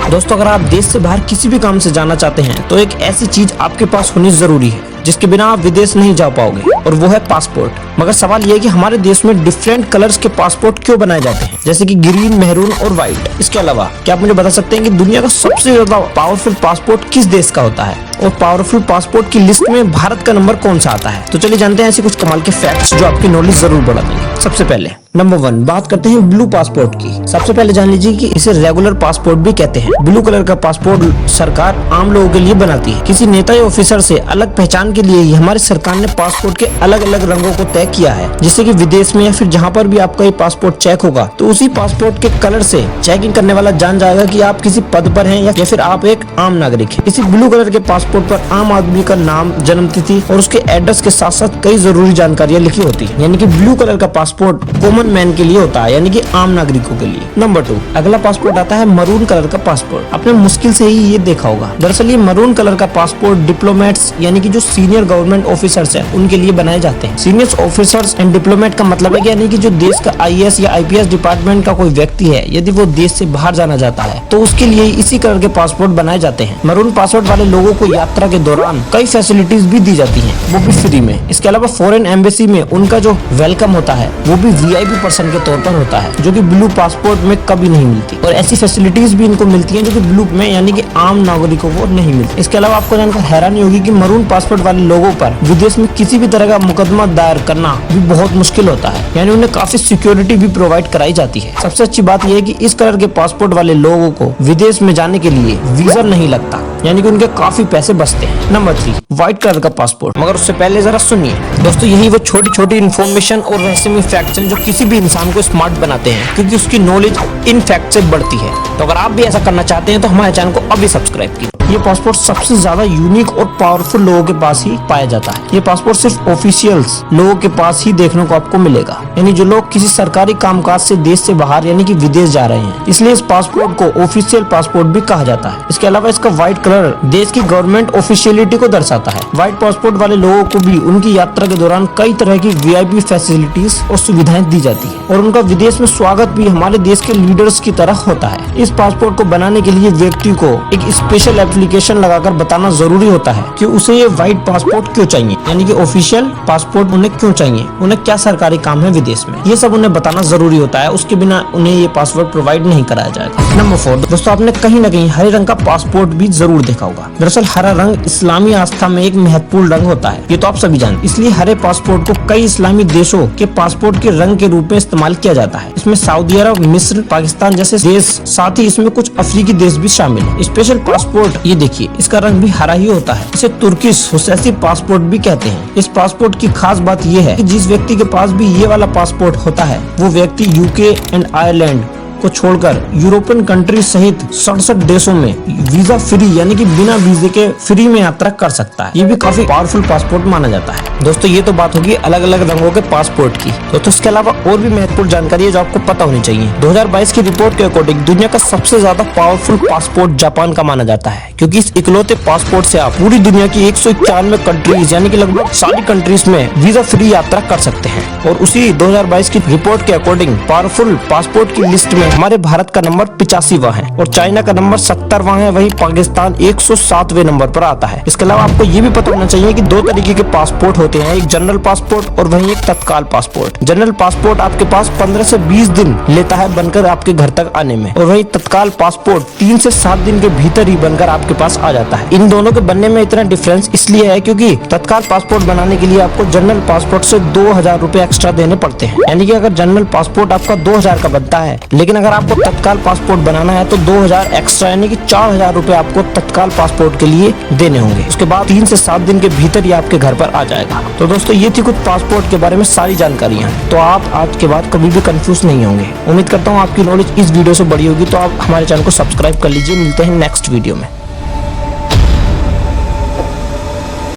दोस्तों अगर आप देश से बाहर किसी भी काम से जाना चाहते हैं तो एक ऐसी चीज आपके पास होनी जरूरी है जिसके बिना आप विदेश नहीं जा पाओगे, और वो है पासपोर्ट। मगर सवाल ये है कि हमारे देश में डिफरेंट कलर्स के पासपोर्ट क्यों बनाए जाते हैं, जैसे कि ग्रीन, मेहरून और व्हाइट। इसके अलावा क्या आप मुझे बता सकते हैं कि दुनिया का सबसे ज्यादा पावरफुल पासपोर्ट किस देश का होता है, और पावरफुल पासपोर्ट की लिस्ट में भारत का नंबर कौन सा आता है? तो चलिए जानते हैं ऐसे कुछ कमाल के फैक्ट्स जो आपकी नॉलेज जरूर बढ़ा देंगे। सबसे पहले नंबर 1 बात करते हैं ब्लू पासपोर्ट की। सबसे पहले जान लीजिए कि इसे रेगुलर पासपोर्ट भी कहते हैं। ब्लू कलर का पासपोर्ट सरकार आम लोगों के लिए बनाती है। किसी नेता या ऑफिसर से अलग पहचान के लिए ही हमारी सरकार ने पासपोर्ट के अलग अलग रंगों को तय किया है, जिससे कि विदेश में या फिर जहाँ पर भी आपका ये पासपोर्ट चेक होगा तो उसी पासपोर्ट के कलर से चेकिंग करने वाला जान जाएगा कि आप किसी पद पर हैं या फिर आप एक आम नागरिक हैं। इसी ब्लू कलर के पासपोर्ट पर आम आदमी का नाम, जन्म तिथि और उसके एड्रेस के साथ साथ कई जरूरी जानकारियां लिखी होती है। यानी कि ब्लू कलर का पासपोर्ट कॉमन मैन के लिए होता है, यानी कि आम नागरिकों के लिए। नंबर 2 अगला पासपोर्ट आता है मरून कलर का पासपोर्ट। आपने मुश्किल से ही ये देखा होगा। दरअसल ये मरून कलर का पासपोर्ट डिप्लोमेट्स यानी कि जो सीनियर गवर्नमेंट ऑफिसर्स हैं उनके लिए बनाए जाते हैं। सीनियर ऑफिसर्स एंड डिप्लोमेट का मतलब है कि यानी कि जो देश का IAS या IPS डिपार्टमेंट का कोई व्यक्ति है, यदि वो देश से बाहर जाना चाहता है तो उसके लिए इसी कलर के पासपोर्ट बनाए जाते हैं। मरून पासपोर्ट वाले लोगों को यात्रा के दौरान कई फैसिलिटीज भी दी जाती हैं, वो भी फ्री में। इसके अलावा फॉरेन एम्बेसी में उनका जो वेलकम होता है वो भी VIP पर्सन के तौर पर होता है, जो कि ब्लू पासपोर्ट में कभी नहीं मिलती। और ऐसी फैसिलिटीज भी इनको मिलती हैं जो कि ब्लू में यानी कि आम नागरिकों को नहीं मिलती। इसके अलावा आपको जानकर हैरानी होगी कि मरून पासपोर्ट वाले लोगों पर विदेश में किसी भी तरह का मुकदमा दायर करना भी बहुत मुश्किल होता है, यानी उन्हें काफी सिक्योरिटी भी प्रोवाइड कराई जाती है। सबसे अच्छी बात यह है कि इस कलर के पासपोर्ट वाले लोगों को विदेश में जाने के लिए वीजा नहीं लगता, यानी कि उनके काफी पैसे बचते हैं। नंबर 3 व्हाइट कलर का पासपोर्ट। मगर उससे पहले जरा सुनिए दोस्तों, यही वो छोटी छोटी इन्फॉर्मेशन और रहस्यमय फैक्ट्स हैं जो किसी भी इंसान को स्मार्ट बनाते हैं, क्योंकि उसकी नॉलेज इन फैक्ट से बढ़ती है। तो अगर आप भी ऐसा करना चाहते हैं तो हमारे चैनल को अभी सब्सक्राइब कीजिए। ये पासपोर्ट सबसे ज्यादा यूनिक और पावरफुल लोगों के पास ही पाया जाता है। ये पासपोर्ट सिर्फ ऑफिशियल्स लोगों के पास ही देखने को आपको मिलेगा, यानी जो लोग किसी सरकारी कामकाज से देश से बाहर यानी कि विदेश जा रहे हैं। इसलिए इस पासपोर्ट को ऑफिशियल पासपोर्ट भी कहा जाता है। इसके अलावा इसका व्हाइट कलर देश की गवर्नमेंट ऑफिशियलिटी को दर्शाता है। व्हाइट पासपोर्ट वाले लोगों को भी उनकी यात्रा के दौरान कई तरह की VIP फैसिलिटीज और सुविधाएं दी जाती है, और उनका विदेश में स्वागत भी हमारे देश के लीडर्स की तरह होता है। इस पासपोर्ट को बनाने के लिए व्यक्ति को एक स्पेशल एप्लीकेशन लगाकर बताना जरूरी होता है कि उसे ये व्हाइट पासपोर्ट क्यों चाहिए, यानी कि ऑफिशियल पासपोर्ट उन्हें क्यों चाहिए, उन्हें क्या सरकारी काम है विदेश में, ये सब उन्हें बताना जरूरी होता है। उसके बिना उन्हें ये पासपोर्ट प्रोवाइड नहीं कराया जाएगा। नंबर 4 दोस्तों, आपने कहीं न कहीं हरे रंग का पासपोर्ट भी जरूर देखा होगा। दरअसल हरा रंग इस्लामी आस्था में एक महत्वपूर्ण रंग होता है, ये तो आप सभी जानते हैं। इसलिए हरे पासपोर्ट को कई इस्लामी देशों के पासपोर्ट के रंग के रूप में इस्तेमाल किया जाता है। इसमें सऊदी अरब, मिस्र, पाकिस्तान जैसे देश, साथ ही इसमें कुछ अफ्रीकी देश भी शामिल है। स्पेशल पासपोर्ट ये देखिए, इसका रंग भी हरा ही होता है। इसे तुर्किश हुसैसी पासपोर्ट भी कहते हैं। इस पासपोर्ट की खास बात ये है कि जिस व्यक्ति के पास भी ये वाला पासपोर्ट होता है वो व्यक्ति UK एंड आयरलैंड को छोड़कर यूरोपियन कंट्री सहित 67 देशों में वीजा फ्री यानी कि बिना वीजे के फ्री में यात्रा कर सकता है। ये भी काफी पावरफुल पासपोर्ट माना जाता है। दोस्तों ये तो बात होगी अलग अलग रंगों के पासपोर्ट की। दोस्तों इसके अलावा और भी महत्वपूर्ण जानकारी है जो आपको पता होनी चाहिए। 2022 की रिपोर्ट के अकॉर्डिंग दुनिया का सबसे ज्यादा पावरफुल पासपोर्ट जापान का माना जाता है, क्योंकि इस इकलौते पासपोर्ट से आप पूरी दुनिया की 191 कंट्रीज यानी कि लगभग सारी कंट्रीज में वीजा फ्री यात्रा कर सकते हैं। और उसी 2022 की रिपोर्ट के अकॉर्डिंग पावरफुल पासपोर्ट की लिस्ट में हमारे भारत का नंबर 85वां है और चाइना का नंबर 70वां है। वही पाकिस्तान 107वें नंबर पर आता है। इसके अलावा आपको ये भी पता होना चाहिए कि 2 तरीके के पासपोर्ट होते हैं, एक जनरल पासपोर्ट और वहीं एक तत्काल पासपोर्ट। जनरल पासपोर्ट आपके पास 15 से 20 दिन लेता है बनकर आपके घर तक आने में, और वहीं तत्काल पासपोर्ट 3 से 7 दिन के भीतर ही बनकर आपके पास आ जाता है। इन दोनों के बनने में इतना डिफरेंस इसलिए है क्योंकि तत्काल पासपोर्ट बनाने के लिए आपको जनरल पासपोर्ट से 2000 रुपए एक्स्ट्रा देने पड़ते हैं। यानी कि अगर जनरल पासपोर्ट आपका 2000 का बनता है, लेकिन अगर आपको तत्काल पासपोर्ट बनाना है तो 2000 एक्स्ट्रा यानी कि 4000 रुपए आपको तत्काल पासपोर्ट के लिए देने होंगे। उसके बाद 3 से 7 दिन के भीतर ही आपके घर पर आ जाएगा। तो दोस्तों ये थी कुछ पासपोर्ट के बारे में सारी जानकारियां, तो आप आज के बाद कभी भी कंफ्यूज नहीं होंगे। उम्मीद करता हूँ आपकी नॉलेज इस वीडियो से बढ़ी होगी। तो आप हमारे चैनल को सब्सक्राइब कर लीजिए। मिलते हैं नेक्स्ट वीडियो में।